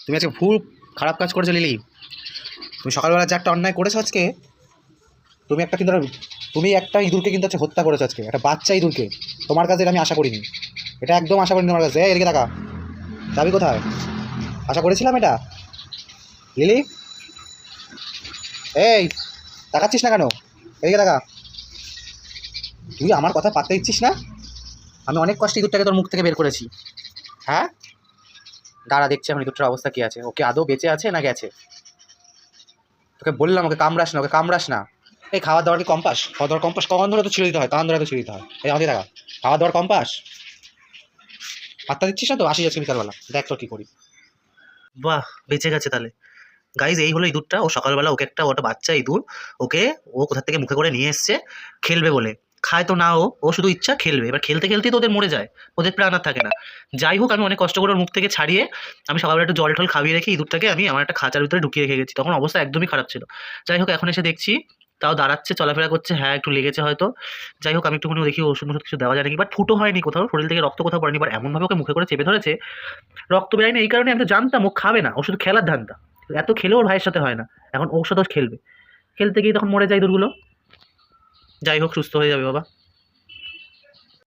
তুমি আজকে ভুল খারাপ কাজ করেছো লিলি। তুমি সকালবেলা যে একটা অন্যায় করেছো আজকে, তুমি একটা কিন্তু তুমি একটা ইঁদুরকে কিন্তু হচ্ছে হত্যা করেছো আজকে, একটা বাচ্চা ইঁদুরকে। তোমার কাছে এটা আমি আশা করিনি, এটা একদম আশা করিনি তোমার কাছে। এদিকে টাকা যাবি কোথায়? আশা করেছিলাম এটা লিলি। এই তাকাচ্ছিস না কেন? এদিকে টাকা। তুই আমার কথা পাত্তা দিচ্ছিস না? আমি অনেক কষ্টে ইঁদুরটাকে তোর মুখ থেকে বের করেছি। হ্যাঁ, দাঁড়া দেখছি এখন ইঁদুরটার অবস্থা কী আছে, ওকে আদৌ বেঁচে আছে না গেছে। তোকে বললাম ওকে কামড়াস না, ওকে কামড়াস না। এই খাবার দাবার কি কম্পাস? খাওয়া দাওয়ার কম্পাস কখন ধরে তো ছিঁড়ে দিতে হয়, তখন ধরে তো ছিঁড়ে দিতে হয়। এই আমাদের টাকা খাওয়া দাওয়ার কম্পাস পাত্তা দিচ্ছিস না তো। আসি আজকে বিকালবেলা, দেখ তোর কী করি। বাহ, বেঁচে গেছে তাহলে। গাইজ, এই হলো ইঁদুরটা। ও সকালবেলা ওকে ওটা বাচ্চা ইঁদুর, ওকে ও কোথা থেকে মুখে করে নিয়ে এসছে খেলবে বলে। খায় তো না, ও শুধু ইচ্ছা খেলবে। এবার খেলতে খেলতেই তো ওদের মরে যায়, ওদের প্রাণ আর থাকে না। যাই হোক, আমি অনেক কষ্ট করে ওর মুখ থেকে ছাড়িয়ে আমি সকালবেলা একটু জল টল খাইয়ে রেখে ইঁদুরটাকে আমি আমার একটা খাঁচার ভিতরে ঢুকিয়ে রেখে গেছি। তখন অবস্থা একদমই খারাপ ছিল। যাই হোক, এখন এসে দেখছি তাও দাঁড়াচ্ছে, চলাফেরা করছে। হ্যাঁ, একটু লেগেছে হয়তো। যাই হোক, আমি একটুখানি দেখি ওষুধ ওষুধ কিছু দেওয়া যায় নাকি। বাট ফুটো হয়নি কোথাও, শরীর থেকে রক্ত কোথাও পড়েনি। বাট এমনভাবে ওকে মুখে করে চেপে ধরেছে, রক্ত বেরোয়নি। এই কারণে আমি তো জানতাম ও খাবে না, ও শুধু খেলার ধান্দা। এত খেলেও ওর ভাইয়ের সাথে হয় না। এখন ওর সাথেও খেলবে, খেলতে গিয়ে তখন মরে যায় ইঁদুরগুলো। যাই হোক, সুস্থ হয়ে যাবে বাবা।